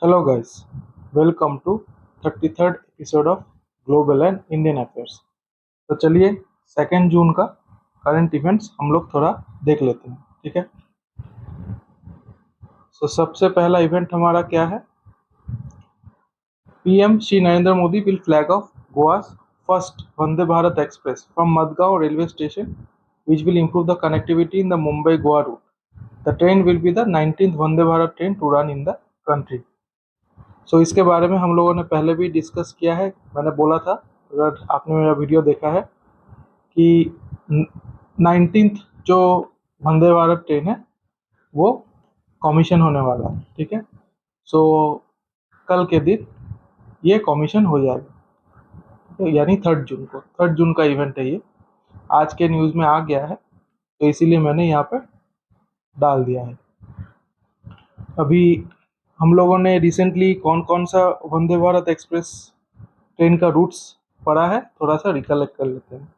Hello guys, welcome to 33rd episode of global and Indian affairs. तो चलिए 2 जून का current events हम लोग थोड़ा देख लेते हैं, ठीक है। सबसे पहला इवेंट हमारा क्या है? PM Shri Narendra Modi will flag off Goa's first Vande Bharat express from Madgaon railway station which will improve the connectivity in the Mumbai-Goa route. The train will be the 19th Vande Bharat train to run in the country. इसके बारे में हम लोगों ने पहले भी discuss किया है। मैंने बोला था, अगर आपने मेरा वीडियो देखा है, कि 19th जो वंदे भारत ट्रेन है वो कमीशन होने वाला है, ठीक है। कल के दिन ये कमीशन हो जाएगा, तो यानी 3 जून का इवेंट है। ये आज के न्यूज़ में आ गया है, तो इसीलिए मैंने यहाँ पर डाल दिया है। अभी हम लोगों ने रिसेंटली कौन कौन सा वंदे भारत एक्सप्रेस ट्रेन का रूट्स पढ़ा है, थोड़ा सा रिकलेक्ट कर लेते हैं।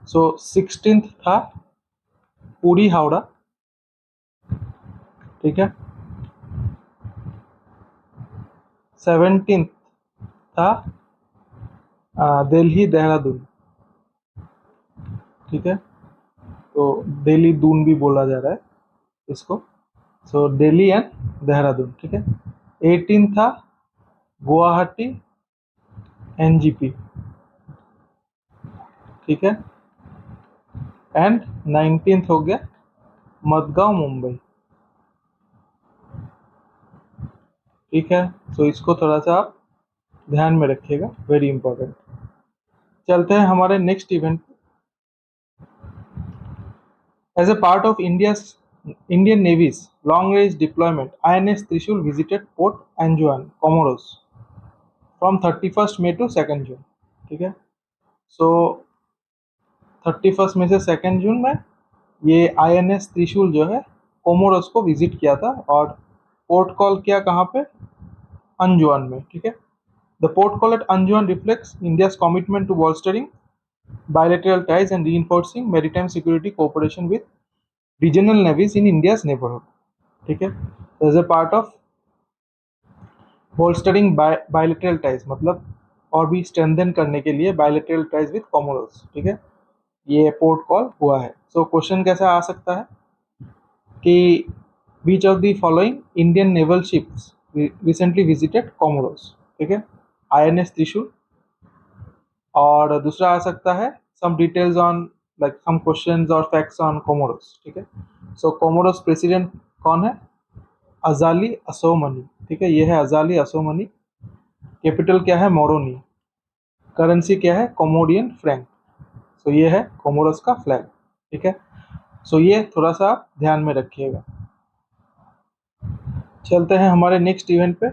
16th था पुरी हावड़ा, ठीक है। 17th था दिल्ली देहरादून, ठीक है। तो दिल्ली दून भी बोला जा रहा है इसको, दिल्ली एंड देहरादून, ठीक है। 18th था गुवाहाटी एनजीपी, ठीक है। एंड 19th हो गया मडगांव मुंबई, ठीक है। इसको थोड़ा सा आप ध्यान में रखिएगा, वेरी इंपॉर्टेंट। चलते हैं हमारे next event. As a part of Indian navy's long range deployment, INS Trishul visited port Anjouan, Comoros from 31st May to 2 June, ठीक है। 31st May से 2 June में ये INS त्रिशूल जो है कोमोरोस को विजिट किया था, और पोर्ट कॉल किया कहाँ पे? अंजुआन में, ठीक है। The port call at Anjuan reflects India's commitment to bolstering bilateral ties and reinforcing maritime security cooperation with regional navies in India's neighborhood, ठीक है। As a part of bolstering bilateral ties, मतलब और भी strengthen करने के लिए bilateral ties with Comoros, ठीक है। ये पोर्ट कॉल हुआ है। क्वेश्चन कैसा आ सकता है कि which of the following Indian naval ships recently visited Comoros, ठीक है। INS त्रिशूल, और दूसरा आ सकता है some details on like some questions or facts on Comoros, ठीक है। कोमोरोस प्रेसिडेंट कौन है? अजाली असोमनी, ठीक है। ये है अजाली असोमनी। कैपिटल क्या है? मोरोनी। करेंसी क्या है? कोमोडियन फ्रैंक। ये है कोमोरोस का फ्लैग, ठीक है। ये थोड़ा सा आप ध्यान में रखिएगा। चलते हैं हमारे नेक्स्ट इवेंट पे।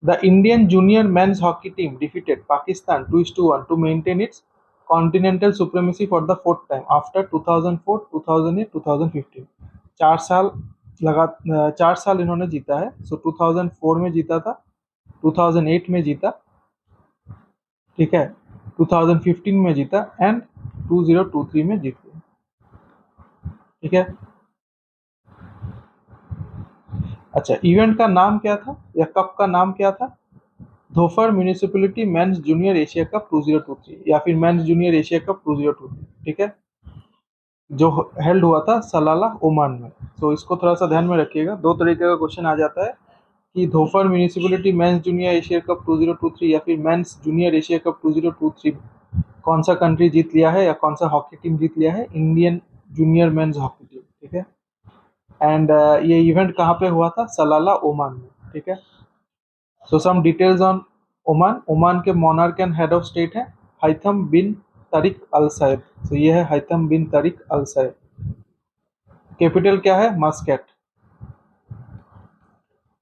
The Indian junior men's hockey team defeated Pakistan 2-1 to maintain its continental supremacy for the 4th time after 2004, 2008, 2015। 4 साल इन्होंने जीता है। 2004 में जीता था, 2008 में जीता, ठीक है, 2015 में जीता एंड 2023 में जीत गए, ठीक है। अच्छा, इवेंट का नाम क्या था या कप का नाम क्या था? Dhofar municipality men's junior Asia cup 2023 या फिर मेंस जूनियर एशिया कप 2023, ठीक है, जो हेल्ड हुआ था सलाला ओमान में। इसको थोड़ा सा ध्यान में रखिएगा। 2 तरीके का क्वेश्चन आ जाता है कि Dhofar municipality men's junior Asia cup 2023 या फिर मेंस जूनियर एशिया कप 2023 कौन सा कंट्री जीत लिया है या कौन सा हॉकी टीम जीत लिया है? Indian junior men's hockey team, ठीक है। एंड ये इवेंट कहाँ पे हुआ था? सलाला ओमान में, ठीक है। Some details on Oman. Oman के monarch and head of state है Haitham bin Tariq Al Said. ये है Haitham bin Tariq Al Said. Capital क्या है? मस्कट।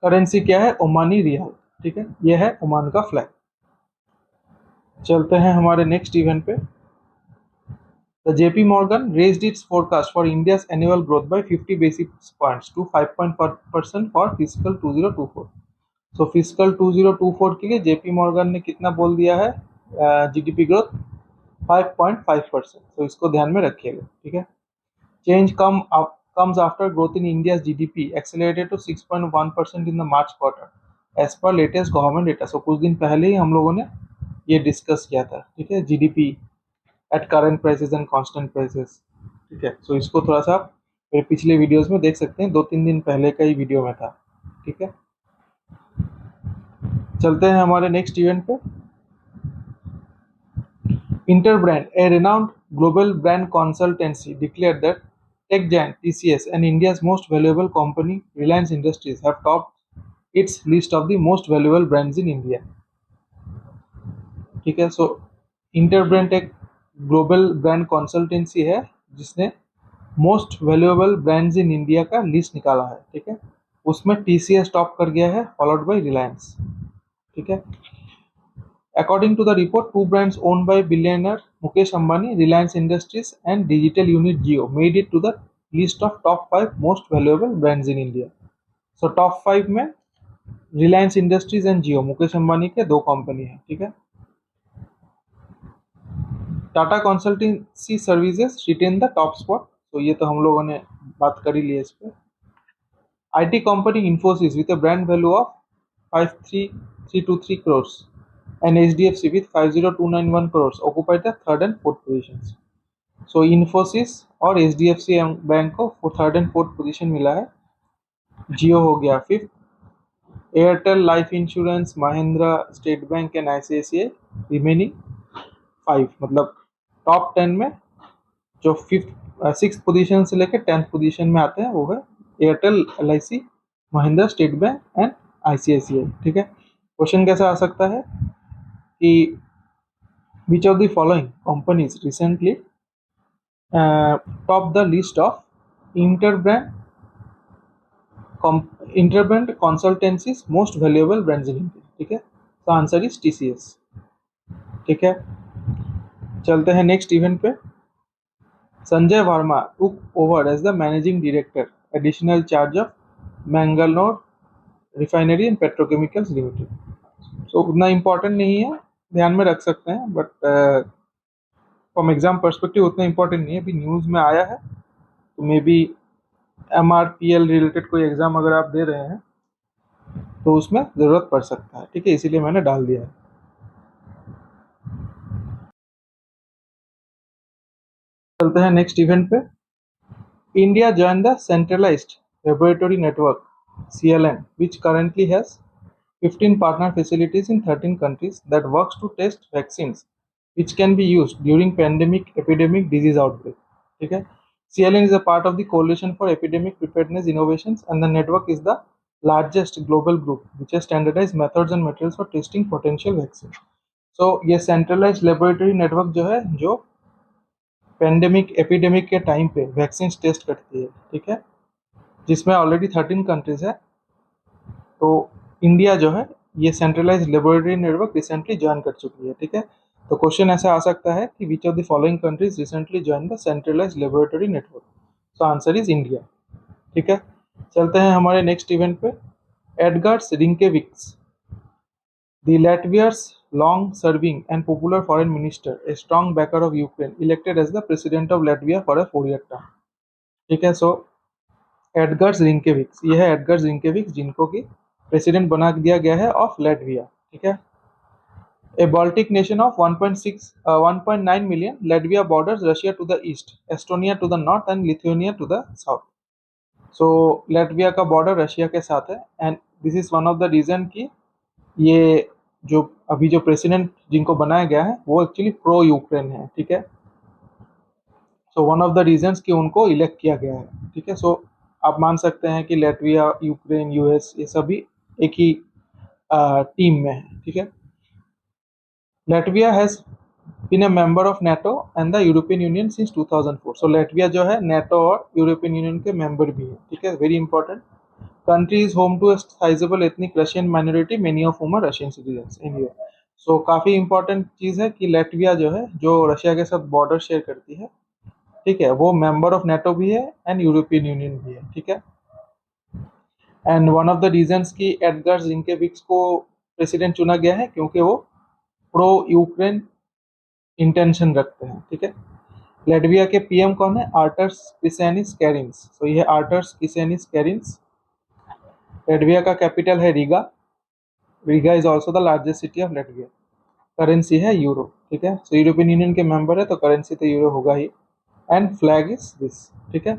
करेंसी क्या है? ओमानी रियाल, ठीक है। ये है ओमान का फ्लैग। चलते हैं हमारे नेक्स्ट इवेंट पे। The JP Morgan raised its forecast for India's annual growth by 50 basis points to 5% for fiscal 2024। Fiscal 2024 के लिए JP Morgan ने कितना बोल दिया है? GDP growth 5.5%। इसको ध्यान में रखिएगा, ठीक है। comes after growth in India's GDP accelerated to 6.1% in the March quarter as per latest government data. So कुछ दिन पहले ही हम लोगों ने ये डिस्कस किया था, ठीक है, GDP at current prices and constant prices, ठीक है। सो इसको थोड़ा सा मेरे पिछले वीडियोस में देख सकते हैं, 2-3 दिन पहले का ही वीडियो में था, ठीक है। चलते हैं हमारे नेक्स्ट इवेंट पे। Interbrand, a renowned global brand consultancy, declared that tech giant TCS and India's most valuable company Reliance Industries have topped its list of the most valuable brands in India, ठीक है। सो Interbrand एक global brand consultancy है जिसने most valuable brands in India का list निकाला है, ठीक है। उसमें TCS टॉप कर गया है, फॉलोड बाय रिलायंस, ठीक है। According to the report, two brands owned by billionaire Mukesh Ambani, Reliance Industries and digital unit Jio, made it to the list of top 5 most valuable brands in India. So top 5 में Reliance Industries and Jio, Mukesh Ambani के दो company है, ठीक है। Tata consultancy services retain the top spot, तो ये तो हम लोगों ने बात कर ही ली है इस पे। IT company Infosys with a brand value of 5323 crores and HDFC with 50291 crores occupied the third and fourth positions. So Infosys और HDFC बैंक को थर्ड एंड फोर्थ पोजीशन मिला है, जियो हो गया fifth, Airtel life insurance, Mahindra, state bank and ICICI remaining 5, मतलब top 10 में जो six position से लेकर 10th पोजीशन में आते हैं वो है Airtel, LIC, Mahindra, state bank and ICICI, ठीक है। क्वेश्चन कैसा आ सकता है कि which of the following companies recently top the list of interbrand interbrand consultancies most valuable brands in India, ठीक है। तो आंसर इज TCS, ठीक है। चलते हैं नेक्स्ट इवेंट पे। Sanjay Verma took over as the managing director, additional charge of Mangalore Refinery and Petrochemicals Limited. So उतना important नहीं है, ध्यान में रख सकते हैं, बट फ्रॉम एग्जाम पर्सपेक्टिव उतना इम्पोर्टेंट नहीं है। अभी न्यूज़ में आया है, तो मे बी MRPL रिलेटेड कोई एग्जाम अगर आप दे रहे हैं तो उसमें ज़रूरत पड़ सकता है, ठीक है, इसीलिए मैंने डाल दिया है। चलते हैं नेक्स्ट इवेंट पे। India join the centralised laboratory network CLN, which currently has 15 partner facilities in 13 countries that works to test vaccines which can be used during pandemic epidemic disease outbreak, ठीक है। CLN is a part of the Coalition for Epidemic Preparedness Innovations and the network is the largest global group which has standardized methods and materials for testing potential vaccines. So ये centralized laboratory network जो है, जो pandemic epidemic के time पे vaccine test करती है, ठीक है, जिसमें ऑलरेडी 13 कंट्रीज है। तो इंडिया जो है ये centralised laboratory network recently join कर चुकी है, ठीक है। तो क्वेश्चन ऐसा आ सकता है कि विच of the following countries recently join the centralised laboratory network, so answer is India, ठीक है। चलते हैं हमारे नेक्स्ट इवेंट पे। एडगर्स रिंकेविक्स, the Latvia's long-serving and popular foreign minister, a strong backer of Ukraine, elected as the president of Latvia for a 4-year term, ठीक है। सो एडगर्स रिंकेविक्स, ये है एडगर्स रिंकेविक्स जिनको कि प्रेसिडेंट बना दिया गया है ऑफ लैटविया, ठीक है। A Baltic nation of 1.9 million, Latvia borders Russia to the east, Estonia to the north and Lithuania to the south. So Latvia का बॉर्डर रशिया के साथ है and this is one of the region कि ये जो अभी जो president जिनको बनाया गया है वो एक्चुअली प्रो यूक्रेन है, ठीक है। So one of the reasons कि उनको इलेक्ट किया गया है, ठीक है। सो आप मान सकते हैं कि लैटविया, यूक्रेन, US ये सभी एक ही टीम में है, ठीक है। Latvia has been a member of NATO and the European Union since 2004। सो लैटविया जो है NATO और यूरोपियन यूनियन के मेंबर भी है, ठीक है, very important. Country is home to a sizable ethnic Russian minority, many of whom are Russian citizens. Anyway, so काफी important चीज है कि लैटविया जो है, जो रशिया के साथ बॉर्डर शेयर करती है, ठीक है, वो मेंबर ऑफ NATO भी है एंड यूरोपियन यूनियन भी है, ठीक है। And one of the reasons कि एडगर्स रिंकेविक्स को प्रेसिडेंट चुना गया है क्योंकि वो प्रो यूक्रेन इंटेंशन रखते हैं, ठीक है। लेटविया के पीएम कौन है? आर्टर्स क्रिस्यानिस कैरिन्स। तो ये आर्टर्स क्रिस्यानिस कैरिन्स। लेटविया का कैपिटल है Riga. Riga is also the largest city of Latvia. Currency है यूरो। ठीक है, तो यूरोपियन यूनियन के मेंबर है तो करेंसी तो यूरो होगा ही। And flag is this. ठीक है,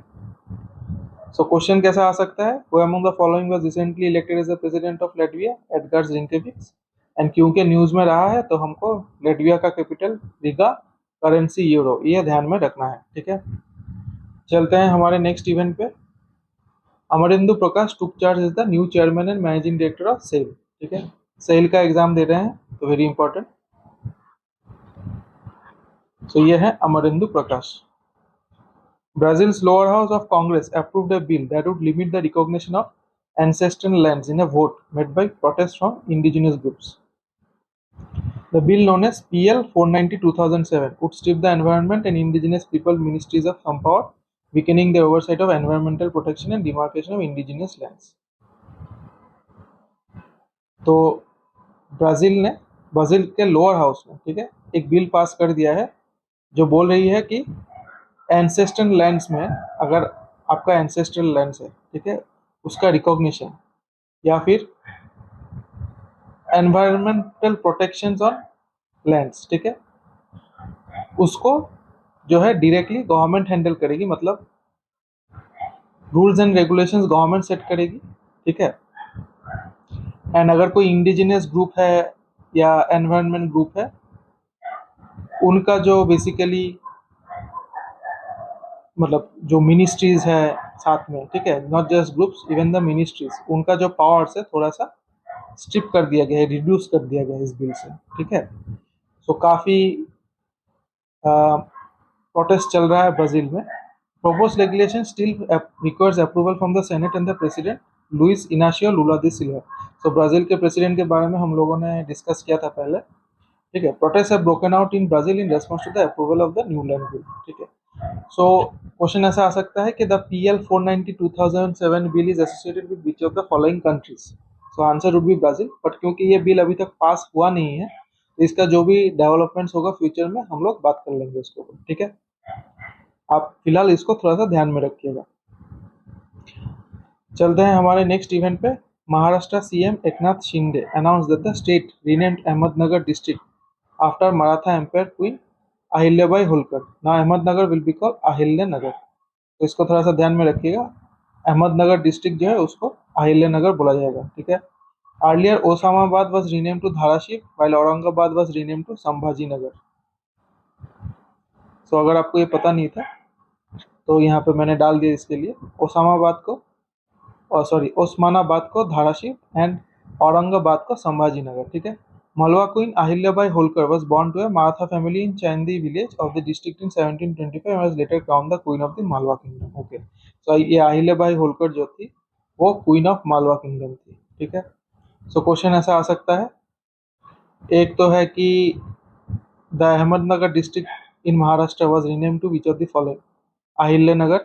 सो क्वेश्चन कैसा आ सकता है? Who among the following was recently elected as the president of Latvia? Edgars Rinkevics. And क्योंकि न्यूज में रहा है तो हमको लेटविया का कैपिटल रीगा, करेंसी यूरो, ये ध्यान में रखना है। ठीक है, चलते हैं हमारे नेक्स्ट इवेंट पे। Amarendu Prakash took charge is the new chairman and managing director of SAIL. ठीक है, सेल का एग्जाम दे रहे हैं तो वेरी इंपॉर्टेंट। तो ये है अमरिंदु प्रकाश। Brazil's lower house of Congress approved a bill that would limit the recognition of ancestral lands in a vote made by protests from indigenous groups. The bill, known as PL 490/2007, would strip the environment and indigenous people ministries of some power, weakening the oversight of environmental protection and demarcation of indigenous lands. तो Brazil के lower house में, ठीक है, एक bill pass कर दिया है जो बोल रही है कि एंसेस्ट्रल लैंड्स में, अगर आपका एंसेस्ट्रल लैंड्स है, ठीक है, उसका रिकॉग्निशन या फिर एनवायरमेंटल प्रोटेक्शंस ऑन लैंड्स, ठीक है, उसको जो है डायरेक्टली गवर्नमेंट हैंडल करेगी। मतलब rules and regulations government set करेगी। ठीक है, एंड अगर कोई इंडिजिनियस ग्रुप है या एनवायरमेंट ग्रुप है, उनका जो बेसिकली मतलब जो मिनिस्ट्रीज है साथ में, ठीक है, not just groups, even the ministries, उनका जो पावर्स है थोड़ा सा स्ट्रिप कर दिया गया है, रिड्यूस कर दिया गया है इस बिल से। ठीक है, तो काफ़ी प्रोटेस्ट चल रहा है ब्राज़ील में। Proposed legislation still requires approval from the Senate and the President, Luis Inacio Lula da Silva. So Brazil के प्रेसिडेंट के बारे में हम लोगों ने डिस्कस किया था पहले। ठीक है, protest have broken out in Brazil in response to the approval of the new land bill. ठीक है, सो क्वेश्चन ऐसा आ सकता है कि the PL 490/2007 bill is associated with which of the following countries? So answer would be Brazil, but क्योंकि ये bill अभी तक पास हुआ नहीं है तो इसका जो भी डेवलपमेंट्स होगा फ्यूचर में हम लोग बात कर लेंगे उसके ऊपर। ठीक है, आप फिलहाल इसको थोड़ा सा ध्यान में रखिएगा। चलते हैं हमारे नेक्स्ट इवेंट पे। Maharashtra CM Eknath Shinde announce that the state renamed Ahmednagar district after Maratha empire queen Ahilyabai Holkar. Now Ahmednagar will be called Ahilya Nagar. तो इसको थोड़ा सा ध्यान में रखिएगा। अहमदनगर डिस्ट्रिक्ट जो है उसको अहिल्या नगर बोला जाएगा। ठीक है, earlier Osmanabad was renamed to Dharashiv while Aurangabad was renamed to Sambhaji Nagar. So अगर आपको ये पता नहीं था तो यहाँ पे मैंने डाल दिया इसके लिए। ओसामाबाद को ओस्मानाबाद को धाराशिव एंड औरंगाबाद को संभाजी नगर। ठीक है, मलवा queen Ahilyabai Holkar was born to a Maratha family in Chandi village of the district in 1725 and was later crowned the queen of the Malwa kingdom. Okay, so ये अहिल्याबाई होलकर जो थी वो क्वीन ऑफ मालवा किंगडम थी। ठीक है, सो क्वेश्चन ऐसा आ सकता है, एक तो है कि the Ahmednagar district in Maharashtra was renamed to which of the following? Ahilyanagar,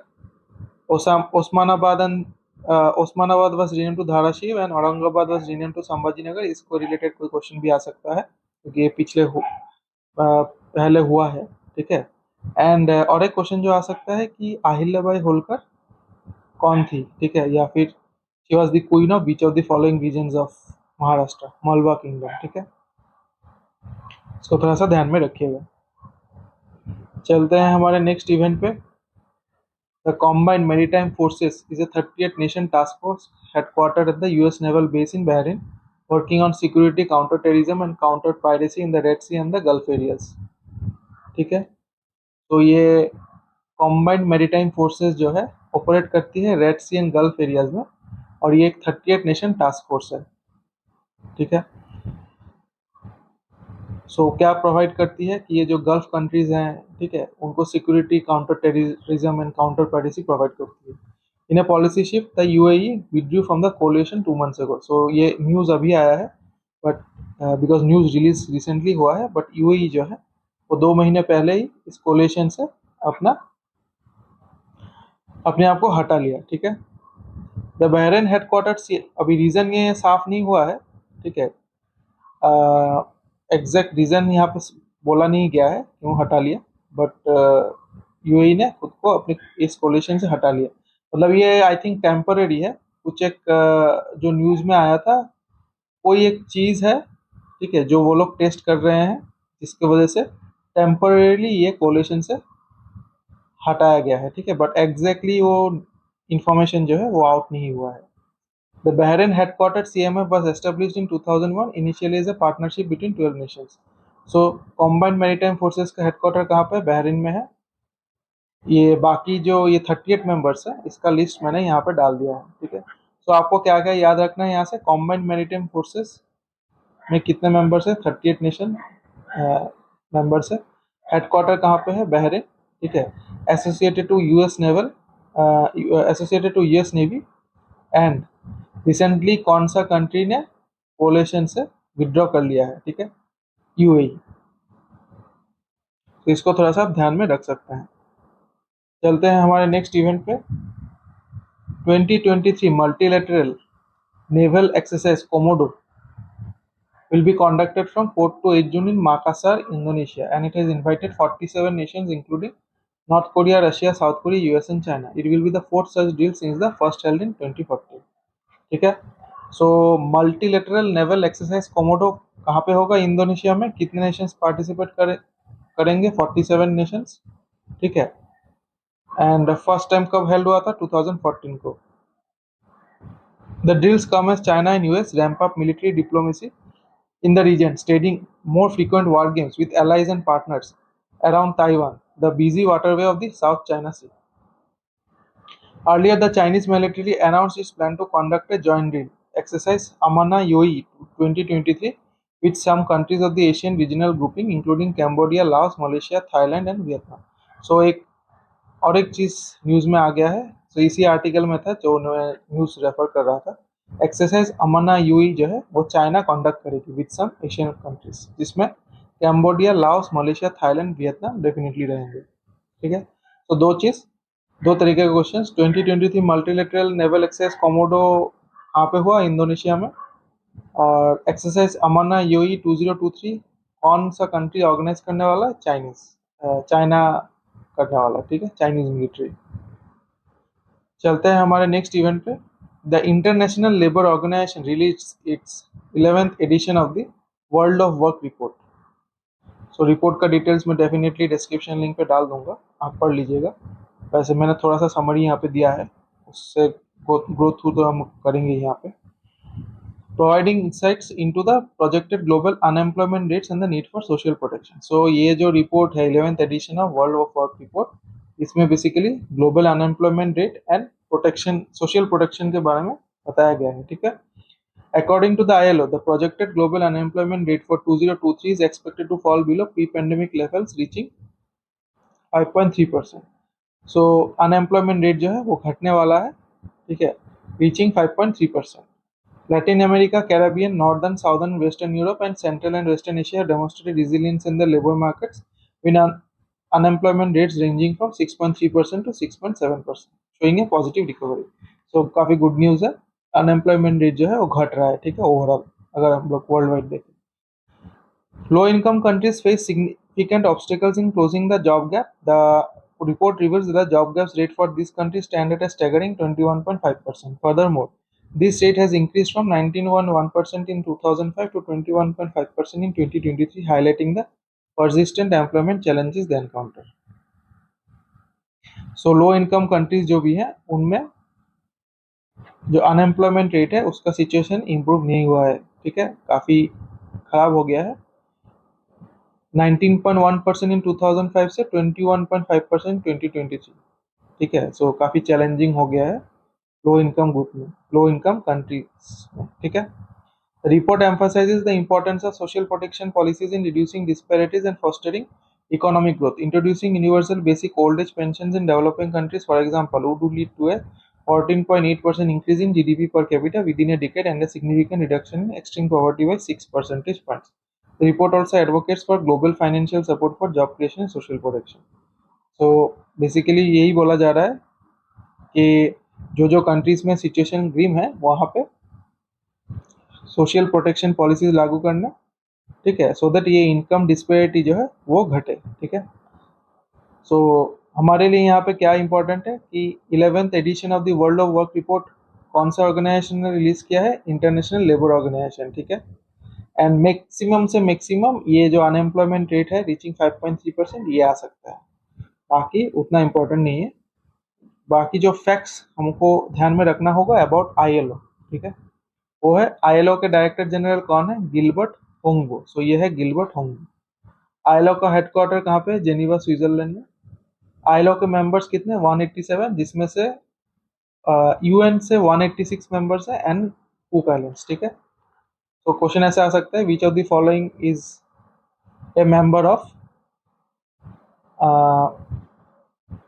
Osmanabad was renamed to Dharashiv and Aurangabad was renamed to Sambhajinagar. इसको रिलेटेड कोई क्वेश्चन भी आ सकता है क्योंकि ये पहले हुआ है। ठीक है, एंड और एक क्वेश्चन जो आ सकता है कि अहिल्याबाई होलकर कौन थी? ठीक है, या फिर she was the queen of which of the following regions of Maharashtra, Malwa kingdom. ठीक है, इसको थोड़ा सा ध्यान में रखिएगा। चलते हैं हमारे नेक्स्ट इवेंट पे। The Combined Maritime Forces is a 30th nation task force headquartered at the US Naval Base in Bahrain, working on security, counter-terrorism and counter-piracy in the Red Sea and the Gulf areas. ठीक है, तो ये combined maritime forces जो है operate करती है red sea and gulf areas में, और ये एक 30th नेशन टास्क फोर्स है। ठीक है, सो क्या प्रोवाइड करती है कि ये जो गल्फ कंट्रीज हैं, ठीक है, उनको security, counter terrorism and counter piracy provide करती है। In a policy shift the UAE withdrew from the coalition 2 months ago। So ये न्यूज़ अभी आया है, but because news release recently हुआ है, बट यूएई जो है वो 2 महीने पहले ही इस कोलिशन से अपने आप को हटा लिया। ठीक है, द बहरेन हेडक्वार्टर, अभी रीज़न ये साफ नहीं हुआ है। ठीक है, एग्जैक्ट रीज़न यहाँ पे बोला नहीं गया है क्यों हटा लिया, बट यूएई ने खुद को अपने इस कोलिशन से हटा लिया। मतलब ये आई थिंक टेम्पररी है, कुछ एक जो न्यूज़ में आया था, कोई एक चीज़ है, ठीक है, जो वो लोग टेस्ट कर रहे हैं, जिसकी वजह से टेम्पररीली ये कोलिशन से हटाया गया है, ठीक है, बट एग्जैक्टली वो इंफॉर्मेशन जो है वो आउट नहीं हुआ है। The Bahrain headquarter CMF was established in 2001 initially as a partnership between 12 nations. So combined maritime forces का हेडक्वार्टर कहाँ पे, बहरीन में है। ये बाकी जो ये 38 मेंबर्स है, इसका लिस्ट मैंने यहाँ पे डाल दिया है, ठीक है। सो आपको क्या क्या याद रखना है यहाँ से, कॉम्बाइंड मैरीटाइम फोर्सेस में कितने मेंबर्स है, 38 नेशन मेंबर्स है। हेडक्वार्टर कहाँ पे है, बहरीन, ठीक है। Associated to US naval, associated to US navy. And recently कौन सा कंट्री ने कोलेशन से विड्रॉ कर लिया है, ठीक है, यूएई। तो इसको थोड़ा सा आप ध्यान में रख सकते हैं। चलते हैं हमारे नेक्स्ट इवेंट पे। 2023 multilateral naval exercise Komodo will be conducted from 4 to 8 June in Makassar, Indonesia, and it has invited 47 nations, including North Korea, Russia, South Korea, US, and China. It will be the fourth such deal since the first held in 2014. ठीक है। सो multilateral naval exercise Komodo कहाँ पे होगा, Indonesia में। कितने Nations participate करेंगे, 47 nations, ठीक है। एंड फर्स्ट टाइम कब हेल्ड हुआ था, 2014 को। The deals come as China and US ramp up military diplomacy in the region, staging more frequent war games with allies and partners around Taiwan, the busy waterway of the South China Sea. Earlier, the Chinese military announced its plan to conduct a joint drill exercise Amana Yoi 2023 with some countries of the Asian regional grouping, including Cambodia, Laos, Malaysia, Thailand, and Vietnam. So एक और एक चीज़ news में आ गया है, तो इसी article में था जो मैं न्यूज़ रेफर कर रहा था। एक्सरसाइज अमना यूई जो है वो चाइना कंडक्ट करेगी विद सम एशियन कंट्रीज, जिसमें Cambodia, Laos, Malaysia, Thailand, Vietnam definitely रहेंगे, ठीक है। तो दो तरीके के question. 2023 multilateral naval exercise Komodo कहाँ पे हुआ, इंडोनेशिया में। और एक्सरसाइज अमना यूई 2023 कौन सा कंट्री ऑर्गेनाइज करने वाला है, चाइना करने वाला, ठीक है, चाइनीज मिलिट्री। चलते हैं हमारे नेक्स्ट इवेंट पे। The International Labour Organization release its 11th edition of the World of work report. So report का डिटेल्स मैं डेफिनेटली डिस्क्रिप्शन लिंक पे डाल दूंगा, आप पढ़ लीजिएगा। वैसे मैंने थोड़ा सा समरी यहाँ पे दिया है, उससे ग्रो थ्रू तो हम करेंगे यहाँ पे। Providing insights into the projected global unemployment rates and the need for social protection. So ये जो रिपोर्ट है 11th edition of world of work report, इसमें basically global unemployment rate and protection, social protection के बारे में बताया गया है, ठीक है। According to the ILO, the projected global unemployment rate for 2023 is expected to fall below pre-pandemic levels, reaching 5.3%. So unemployment rate जो है वो घटने वाला है, ठीक है, reaching 5.3%. Latin America, Caribbean, Northern, Southern, Western Europe, and Central and Western Asia have demonstrated resilience in the labor markets, with unemployment rates ranging from 6.3% to 6.7%, showing a positive recovery. So काफी good news है, unemployment rate जो है वो घट रहा है, ठीक है, ओवरऑल अगर हम लोग वर्ल्ड वाइड देखें। Low income countries face significant obstacles in closing the job gap. The report reveals the job gaps rate for these countries stand at a staggering 21.5%. Furthermore, this rate has increased from 19.1% in 2005 to 21.5% in 2023, highlighting the persistent employment challenges they encounter. So, low income countries जो भी हैं उनमें जो unemployment rate है उसका situation improve नहीं हुआ है, ठीक है, काफ़ी खराब हो गया है। 19.1% इन 2005 से 21.5% 2023, ठीक है। सो काफ़ी चैलेंजिंग हो गया है लो इनकम ग्रुप में, लो इनकम कंट्रीज में, ठीक है। The report emphasizes the importance of social protection policies in reducing disparities and fostering economic growth. Introducing universal basic old age pensions in developing countries, for example, would lead to a 14.8% increase in GDP per capita within a decade and a significant reduction in extreme poverty by 6 percentage points. The report also advocates for global financial support for job creation and social protection. So basically यही बोला जा रहा है कि जो countries में situation grim है वहाँ पे सोशल प्रोटेक्शन पॉलिसीज लागू करना, ठीक है, सो दैट ये इनकम डिस्पेरिटी जो है वो घटे, ठीक है। सो हमारे लिए यहाँ पे क्या इंपॉर्टेंट है कि 11th edition of the World of work report कौन सा ऑर्गेनाइजेशन ने रिलीज किया है? इंटरनेशनल लेबर ऑर्गेनाइजेशन, ठीक है। एंड मैक्सिमम से मैक्सिमम ये जो अनएम्प्लॉयमेंट रेट है रीचिंग 5.3% ये आ सकता है, बाकी उतना इम्पोर्टेंट नहीं है। बाकी जो फैक्ट्स हमको ध्यान में रखना होगा अबाउट आईएलओ, ठीक है, वो है आईएलओ के डायरेक्टर जनरल कौन है? Gilbert Houngbo. सो ये है गिलबर्ट होंगबो। आईएलओ का हेडक्वार्टर कहाँ पे है? जेनीवा स्विट्जरलैंड में। आईएलओ के मेंबर्स कितने? 187, जिसमें से यूएन से 186 मेंबर्स है एंड कुक आइलैंड्स, ठीक है। तो क्वेश्चन ऐसे आ सकता है, विच of the following is a member of,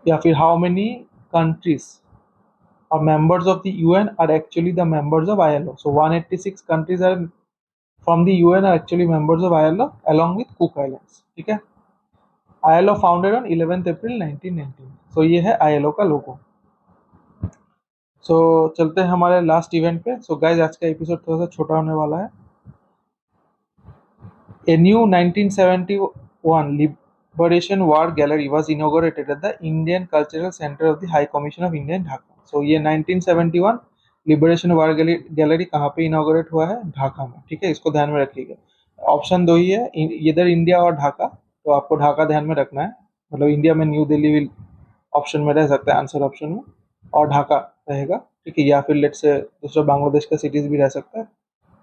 या फिर how many countries or members of the UN are actually the members of ILO. So 186 countries are from the UN are actually members of ILO along with Cook Islands, ठीक है। ILO founded on 11th April 1919. So ये है ILO का लोगो। चलते हैं हमारे last event पे। Guys आज का एपिसोड थोड़ा सा छोटा होने वाला है। A new 1971 Liberation War Gallery was inaugurated at the Indian Cultural Center of the High Commission of India in Dhaka. ये 1971 लिबरेशन वार गैलरी कहाँ पे इनॉग्रेट हुआ है? ढाका में, ठीक है। इसको ध्यान में रखिएगा। ऑप्शन दो ही है, इधर इंडिया और ढाका, तो आपको ढाका ध्यान में रखना है। मतलब इंडिया में न्यू दिल्ली भी ऑप्शन में रह सकता है, आंसर ऑप्शन में, और ढाका रहेगा, ठीक है। या फिर लेट से दूसरा बांग्लादेश का सिटीज भी रह सकता है।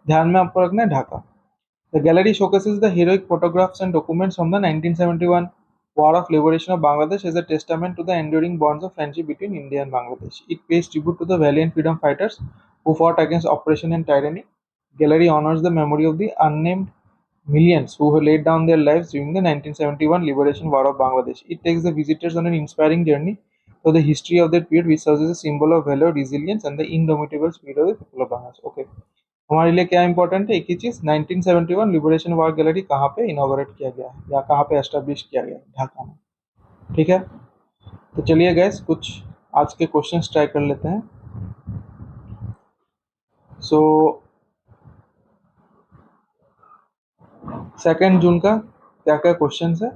ध्यान में आपको रखना है Dhaka. The gallery showcases the heroic photographs and documents from the 1971 War of Liberation of Bangladesh as a testament to the enduring bonds of friendship between India and Bangladesh. It pays tribute to the valiant freedom fighters who fought against oppression and tyranny. Gallery honors the memory of the unnamed millions who laid down their lives during the 1971 Liberation War of Bangladesh. It takes the visitors on an inspiring journey through the history of that period, which serves as a symbol of valor, resilience, and the indomitable spirit of the people of Bangladesh. Okay. हमारे लिए क्या important है? एक ही चीज, 1971 liberation war gallery कहाँ पे inaugurate किया गया है या कहाँ पे एस्टेब्लिश किया गया है? ढाका में, ठीक है। तो चलिए गैस कुछ आज के क्वेश्चंस ट्राई कर लेते हैं। सो 2 जून का क्या क्या क्वेश्चंस है?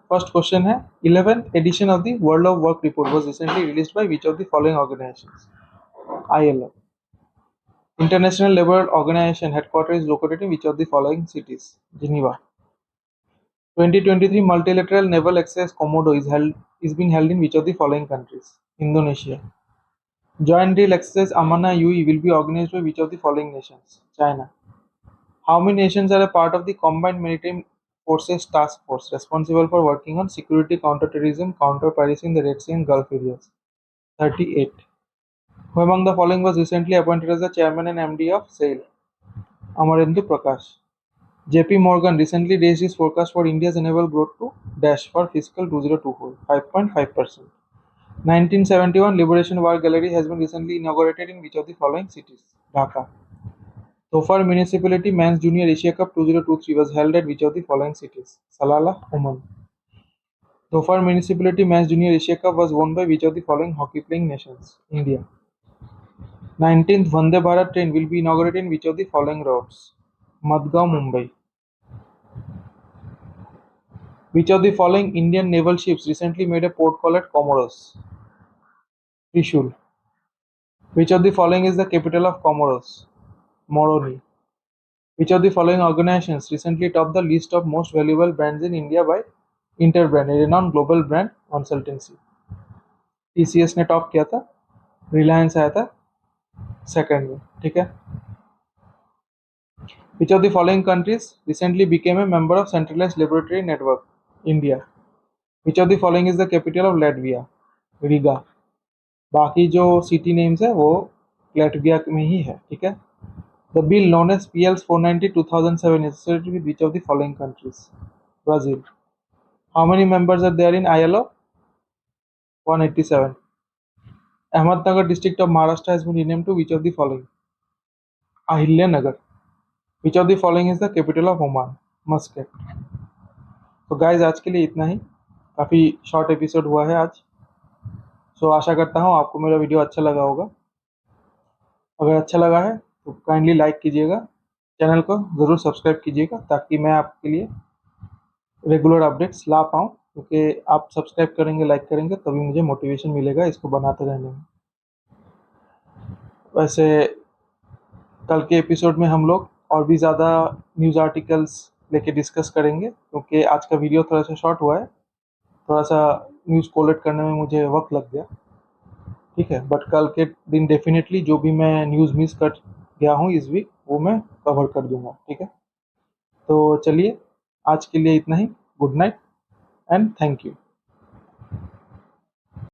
फर्स्ट क्वेश्चन है, 11th edition of the World of work report was recently released by which of the following organizations? ILO. International Labour Organization headquarter is located in which of the following cities? Geneva. 2023 Multilateral Naval Exercise Komodo is being held in which of the following countries? Indonesia. Joint Drill Exercise Amana UE will be organized by which of the following nations? China. How many nations are a part of the Combined Maritime Forces Task Force responsible for working on security, counter-terrorism, counter-piracy in the Red Sea and Gulf areas? 38. Who among the following was recently appointed as the chairman and MD of SAIL? Amarendu Prakash. JP Morgan recently raised its forecast for India's annual growth to dash for fiscal 2024, 5.5%. 1971 Liberation War Gallery has been recently inaugurated in which of the following cities? Dhaka. Dhofar Municipality Men's Junior Asia Cup 2023 was held at which of the following cities? Salalah, Oman. Dhofar Municipality Men's Junior Asia Cup was won by which of the following hockey playing nations? India. 19th Vande Bharat train will be inaugurated in which of the following routes? Madgaon, Mumbai. Which of the following Indian naval ships recently made a port call at Comoros? Trishul. Which of the following is the capital of Comoros? Moroni. Which of the following organizations recently topped the list of most valuable brands in India by Interbrand, a renowned global brand consultancy? TCS ने top किया था, रिलायंस आया था second में, ठीक है। Which of the following countries recently became a member of Centralized Laboratory Network? India. Which of the following is the capital of Latvia? Riga. बाकी जो सिटी नेम्स है वो लैटविया में ही है, ठीक है। The bill known as PL 490 2007 is associated with which of the following countries? Brazil. How many members are there in ILO? 187. Ahmednagar district of Maharashtra has been renamed to which of the following? Ahilyanagar. Which of the following is the capital of Oman? Muscat. तो guys आज के लिए इतना ही, काफ़ी short episode हुआ है आज। आशा करता हूँ आपको मेरा वीडियो अच्छा लगा होगा। अगर अच्छा लगा है तो काइंडली लाइक कीजिएगा, चैनल को ज़रूर सब्सक्राइब कीजिएगा ताकि मैं आपके लिए रेगुलर अपडेट्स ला पाऊँ। क्योंकि आप सब्सक्राइब करेंगे, लाइक करेंगे, तभी मुझे मोटिवेशन मिलेगा इसको बनाते रहने में। वैसे कल के एपिसोड में हम लोग और भी ज़्यादा न्यूज़ आर्टिकल्स लेके डिस्कस करेंगे, क्योंकि आज का वीडियो थोड़ा सा शॉर्ट हुआ है, थोड़ा सा न्यूज़ कोलेक्ट करने में मुझे वक्त लग गया। ठीक है, बट कल के दिन डेफिनेटली जो भी मैं न्यूज़ मिस कर गया हूँ इस वीक, वो मैं कवर कर दूंगा। ठीक है, तो चलिए आज के लिए इतना ही। Good night and thank you.